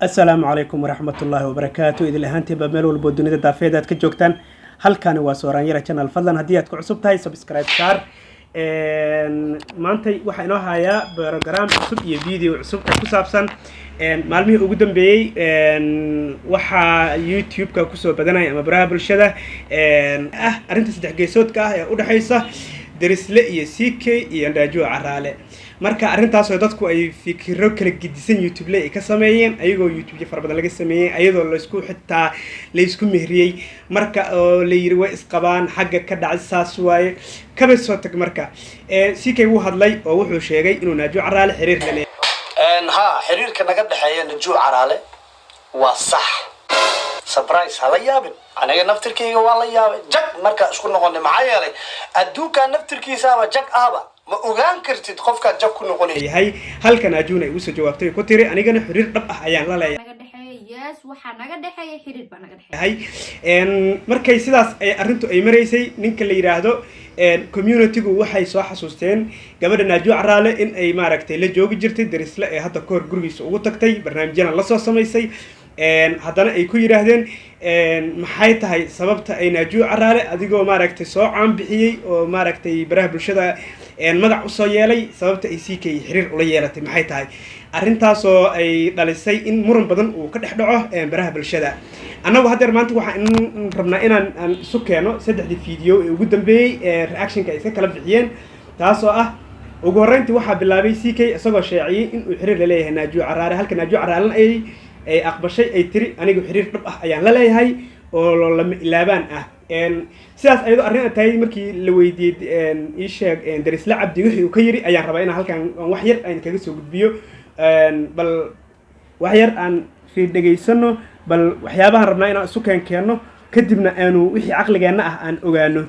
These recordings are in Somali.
السلام عليكم ورحمة الله وبركاته. إذا لهانتي بميل والبودونية دافيدات كجوكتان هل كان واسوران يرى channel فضلا هديات كعصب تاي سبسكرايب شار maantay waxa inoo haya program cusub iyo video cusub oo ku saabsan maalmihii ugu dambeeyay waxa YouTube-ka ku soo badanay ama baraha bulshada arinta saddex geesoodka ah ee u dhaxaysa darisle iyo CK iyo najuu caraale marka arintaas oo dadku ay fikiro kala gidisan YouTube ay ka sameeyeen ayagoo YouTube far badan laga sameeyay ayadoo la isku xitaa la isku mehriyay marka oo la yiri way isqabaan xagga ka dhacay saas waaye kaba soo tag marka CK wuu hadlay oo wuxuu sheegay inuu najuu caraale xiriir la leeyahay xiriirka naga dhaxeeya najuu caraale waa sax surprise hala yaabin aniga naftirkeyga waa la yaabay jag marka isku noqonay maxaa yeelay adduunka naftirkiisa waa jag ahba ma ogaan kartid qofka jag ku noqonay halkan ajuuna ay u soo jawaabtay ku tiri anigana xiriir dhab ah ayaan la leeyahay naga dhaxeeya yes waxa naga dhaxeeya xiriir ba naga dhaxeeya markay sidaas ay arintu ay mareysay ninka la yiraahdo community-gu waxay soo xasuusteen gabadha najuu caraale in ay maaragtay la joogi jirtay darisle ee hadda koor gurigiisa ugu tagtay barnaamijyada la soo sameysay haddana ay ku yiraahdeen maxay tahay sababta ay najuu caraale adigoo maaragtay soo caan bixiyay oo maaragtay baraha bulshada magac u soo yeelay sababta ay CK xiriir ula yeelatay maxay tahay arintaas oo ay dhalisay in muran badan uu ka dhex dhaco baraha bulshada annagu hadda maanta waxaan rabnaa inaan isu keeno saddexdii video ee ugu dambeeyay reaction-ka ay iska kala bixiyeen taas oo ah ugu horreyntii waxaa bilaabay CK isagoo sheeciyay in uu xiriir la leeyahay najuu caraale halka najuu caraale ay aqbashay ay tiri anigu xiriir dhab ah ayaan la leeyahay oo lama ilaabaan ah sidaas ayadoo arrin tahay markii la weydiiyay ii sheeg darisle cabdi wixii uu ka yiri ayaan rabaa in halkan wax yar aan kaga soo gudbiyo bal wax yar aan fiidegeysano bal waxyaabahan rabnaa inaan isu keenno kadibna aanu wixii caqligeena ah aan ogaano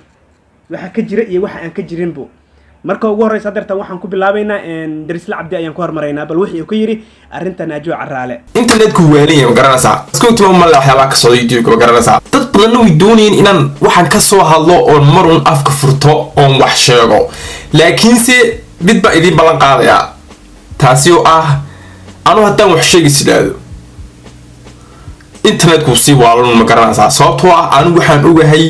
waxa ka jira iyo waxa aan ka jirinbo marka ugu horeysa dartan waxaan ku bilaabaynaa darisle cabdi ayaan ku hormaraynaa bal wixii uu ka yiri arinta najuu caraale internetku weeliyay garanaysa isku timo ma la waxyaaba ka soo YouTube ka garanaysa dad badan way doonayeen inaan waxaan ka soo hadlo oo marun afka furto oo wax sheego laakiin si mid ba idin balan qaadaya taasi oo ah anu haddaan wax sheegi sidaado internetku si waalun ma garanaysa sababtoo ah anu waxaan ogahay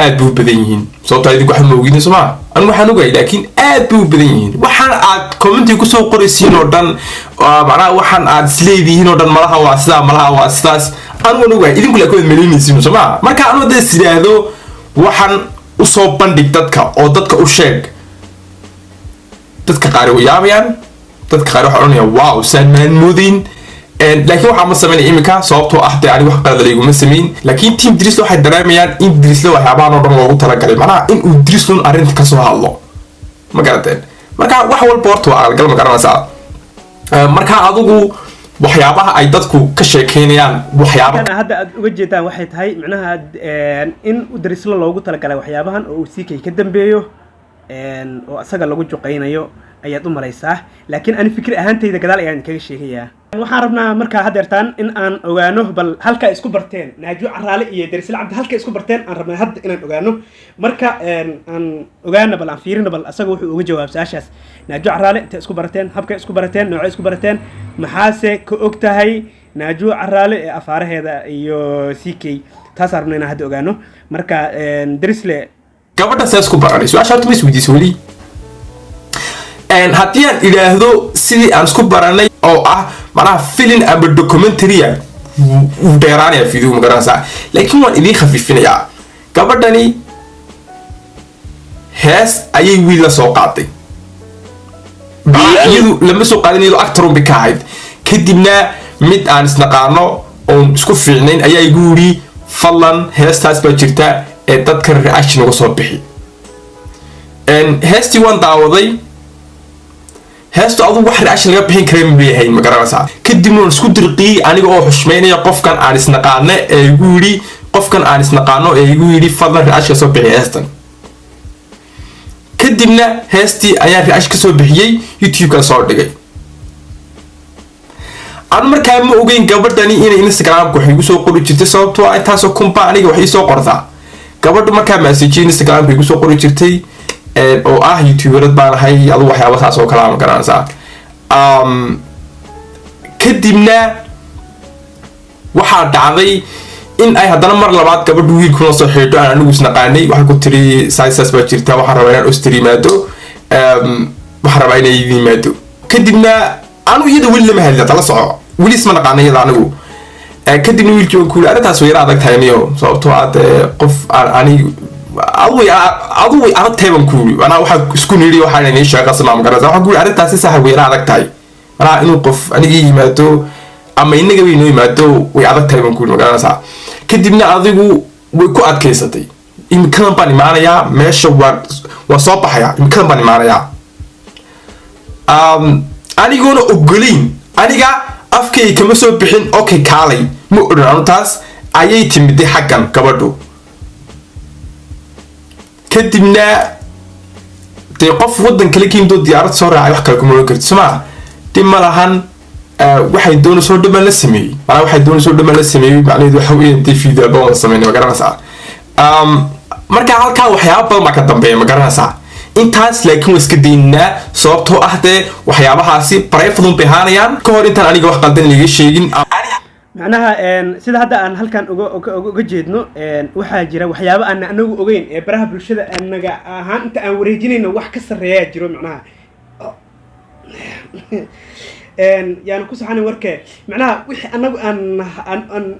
aad buu badan yihiin sababtoo idinku wax ma ogin Soomaa anu waxaan ogahay laakiin aad buu badan yihiin waxaan aad comment ku soo qoraysiin oo dhan macnaha waxaan aad isleedihiin oo dhan malaha waa sidaas anu ogahay idinku la kood meelinaysiin Soomaa marka anu hadda sidaado waxaan u soo bandhig dadka oo dadka u sheeg dadka qaar way yaabayaan dadka qaar waxa oranaya wow sanman mudin laakiin waxa ma sameeyay imika sababtoo ah aniga wax qalad leeyahay ma sameeyay laakiin team darisle waxay dareemayaan in darisle waxyaabaha oo dhan loogu talagalay macnaha in uu darisle arinta ka soo hadlo ma garateen marka wax walba horta waa aqal ma garanaysaa marka adigu waxyaabaha ay dadku ka sheekeynayaan waxyaabaha hadda aad uga jeedaan waxay tahay macnaha in darisle loogu talagalay waxyaabahan oo uu CK ka dambeeyo oo asaga lagu juqeynayo ayaad u maraysaa laakiin aan fikir ahaantayda gadaal ayaan kaga sheegayaa waxaan rabnaa markaa hadeertaan in aan ogaano bal halka isku barteen najuu caraale iyo darisle cabdi halka isku barteen aan rabnaa hadda inaan ogaano marka aan ogaano bal aan fiirino bal asaga wuxuu uga jawaab saashaas najuu caraale inta isku barteen habka isku barteen nooca isku barteen maxaase ka og tahay najuu caraale ee afaaraheeda iyo CK taas rabnaa inaan hadda ogaano marka darisle gabadha saas ku baranay su'aasha aad weydiisay wali haddii aan ilaahdo sidii aan isku baranay oo ah macnaha film ama documentary u dheeraanaya video ma garanaysaa laakiin waan idin khafiifinayaa gabadhani hees ayay wiil la soo qaaday iyadu lama soo qaadin iyadoo actor un ka ahayd kadibna mid aan isnaqaano oo isku fiicnayn ayaa igu yiri fadlan heestaas baa jirta ee dadka reaction uga soo bixi heestii waan daawaday heesto adu wax reaction laga bixin karay ma yahay ma garanaysaa kadib waan isku dirqiyay aniga oo xushmeynaya qofkan aan isnaqaano ee igu yiri qofkan aan isnaqaano ee igu yiri fadlan reaction soo bixi heestan kadibna heestii ayaa reaction ka soo bixiyay YouTube ka soo dhigay aan markaa ma ogeyn gabadhani inay Instagram ku xigu soo qori jirtay sababtoo ah intaas oo kumpa aniga wax ii soo qortaa gabadhu markaa message Instagram ku xigu soo qori jirtay oo ah YouTuber baan ahay adu waxyaabo taas oo kala ma garanaysaa kadibna waxaa dhacday in ay haddana mar labaad gabadhu wiilkuna soo xidho aan anigu isnaqaanay waxay ku tiri saas baa jirta waxaan rabaa inaan Austria yimaado waxaan rabaa inay yimaado kadibna anu iyada weli lama hadla tala soco weli isma naqaanay iyada anigu kadibna wiilkii uu ku yiri arrintaas way adag tahay niyo sababtoo aad qof anigu adu way adag tahay baan ku yiri ana waxa isku niri waxaan inay shaqo sama magaranaysa waxaan ku yiri arrintaas sax way adag tahay ana inuu qof aniga yimaado ama inaga way noo yimaado way adag tahay baan ku yiri magaranaysa kadibna adigu way ku adkaysatay imkaan baan imaanaya meesha waa soo baxaya imkaan baan imaanaya aniguna ogolin aniga afkay kama soo bixin okay kaalay ma oran taas ayay timid xaggan gabadhu kadibna de qof wadan kale kiimdo diyaarad soo raacay wax kale kuma oran soma dimalahan waxay doon soo dhamaan la sameeyay waxay doon soo dhamaan la sameeyay macnaheedu waxa weeyaan TV-da baan sameeyay ma garanaysaa marka halka waxyaabo badan ma ka dambeeyo ma garanaysaa intaas laakiin iska deynaa sababtoo ah waxyaabahaasi bareefadun bahanayaan ka hor intaan aniga wax qaldan laga sheegin macnaha sida hadda aan halkan uga jeedno waxaa jira waxyaabo aan anagu ogeyn ee baraha bulshada anaga ahaan inta aan wareejinayno wax ka sareeya jiro macnaha يعني كوسا حنا وركه معناها وح أنا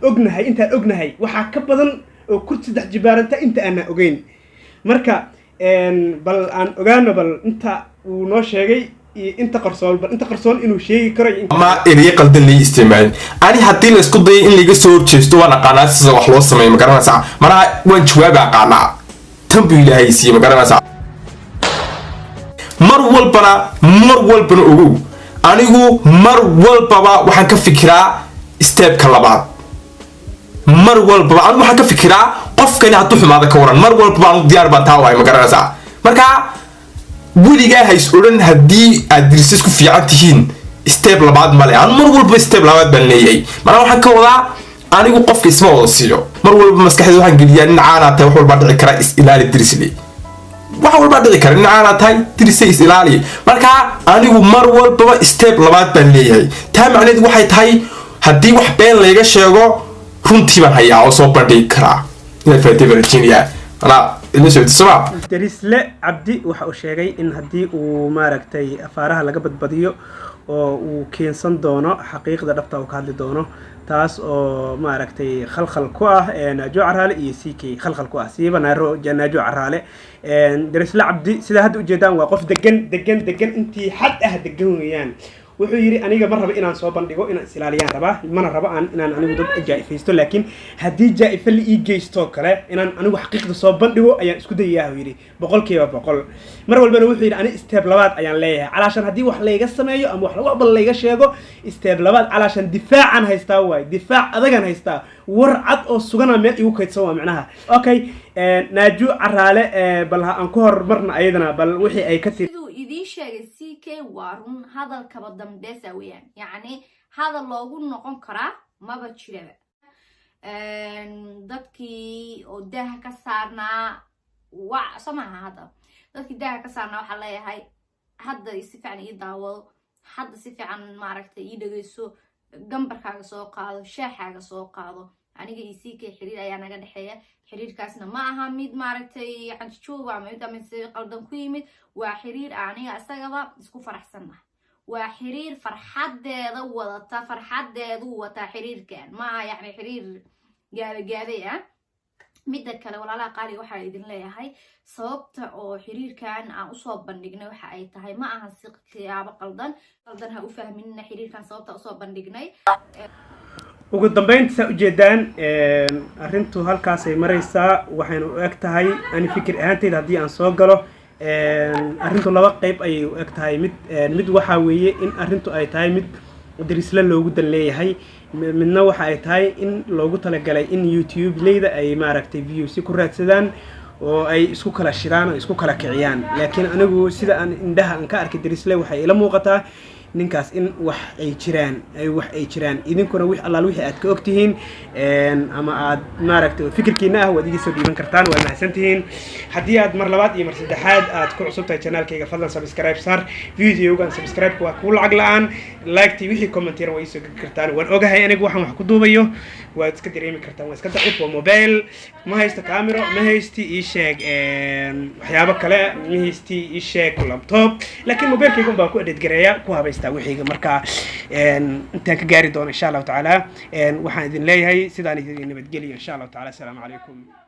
أجنهاي أنت أجنهاي وحك بدن وكرت ده جبارنت أنت أنا أجين مركا بل أن أجانا بل أنت وناشجي أنت قرصان بل أنت قرصان إنه شيء كري ما إلي قلد اللي يستمعين أنا حتى لو سكوت ضي اللي جسور تشتو أنا قناة وخلاص ما مكرنا ساعة مرة وين شوية قناة تنبي لهاي سي مكرنا ساعة مرول بنا أقول anigu mar walbaba waxaan ka fikiraa step-ka labaad mar walbaba anigu waxaan ka fikiraa qofkani hadduu xumaado ka waran mar walbaba anigu diyaar baan taa waay ma garanaysaa marka weligaa hays odhan haddii aad dirisas ku fiican tihiin step labaad male anigu mar walba step labaad baan leeyahay marka waxaan ka wadaa anigu qofka isma wada siiyo mar walba maskaxdayda waxaan geliyaa nin caana tahay wax walba dhici kara is ilaali dirisle waxa walba dhici kara in aan tahay dirisay is ilaali marka anigu mar walba step labaad baan leeyahay taa macnaheedu waxay tahay hadii wax been laga sheego runtii baan hayaa oo soo bandhigi kara ina faatay Virginia ana ila soo tisaba darisle abdi waxa uu sheegay in hadii uu maaragtay afaaraha laga badbadiyo oo uu keensan doono xaqiiqda dhabta oo ka hadli doono taas oo maaragtay khalkhal ku ah najuu caraale iyo CK khalkhal ku ah siiba najuu caraale darisle abdi sida hadda u jeedaan waa qof degan intii xad ah degan weeyaan wuxuu yiri aniga ma rabo inaan soo bandhigo inaan islaaliyaan rabaa mana rabo inaan anigu dad jaa'ifaysto laakiin hadii jaa'ifo la ii geysto kale inaan anigu xaqiiqda soo bandhigo ayaan isku dayaa yiri 100% mar walbana wuxuu yiri ani step labaad ayaan leeyahay calaashan hadii wax la iga sameeyo ama wax walba la iga sheego step labaad calaashan difaacan haystaa way difaac adagan haystaa war cad oo sugana meel igu kaydsan waa macnaha okay najuu caraale bal aan ku hormarna ayadana bal wixii ay ka tii idin sheegay CK warun hadal kaba dambeesa weeyaan yani hadal loogu noqon kara maba jiraba dadkii oo daaha ka saarnaa waa samaha hada dadkii daaha ka saarnaa waxa leeyahay hadda si fiican ii daawado hadda si fiican maaragtay ii dhageyso gambarkaaga soo qaado shaaxaaga soo qaado aniga iyo CK xiriir ayaa naga dhaxeeya xiriirkaasna ma aha mid maaragtay canjoob ama mid qaldan ku yimid waa xiriir aniga asagaba isku faraxsanahay waa xiriir farxadeeda wata xiriirkan ma aha yani xiriir gaabay ah midda kale walaalaha qaali waxa idin leeyahay sababta oo xiriirkan aan u soo bandhignay waxa ay tahay ma aha si qiyaabo qaldan ha u fahminna xiriirkan sababta u soo bandhignay ugu dambeynta u jeedaan arintu halkaas ay maraysaa waxayna u eg tahay ani fikir ahaantayda hadii aan soo galo arintu laba qayb ay u eg tahay mid waxa weeye in arintu ay tahay mid darisle loogu dan leeyahay midna waxa ay tahay in loogu talagalay in YouTube leeyda ay maaragtay views ku raadsadaan oo ay isku kala shiraan oo isku kala kiciyaan laakiin anigu sida aan indhaha aan ka arkay darisle waxay ila muuqataa ninkaas in wax ay jiraan idinkuna wix allaal wixii aad ka ogtihiin ama aad maaragtay fikirkiina ah waad iga soo dhiiban kartaan waa mahadsantihiin haddii aad mar labaad iyo mar saddexaad aad ku cusub tahay channelkayga fadlan subscribe saar videogan subscribe waa ku lacag la-aan like wixii comment-yar waa isoo geli kartaan waan ogahay anigu waxaan wax ku duubayo waad iska dareemi kartaan waa iska daciif waa mobile ma haysto camera ma haysti ii sheeg waxyaabo kale ma haysti ii sheeg laptop laakiin mobilkayga baan ku edit gareeya ku habaystaa wixiiga marka intaan ka gaari doono insha Allah taala waxaan idin leeyahay sidaan idin nabadgeliyo insha Allah taala assalaamu calaykum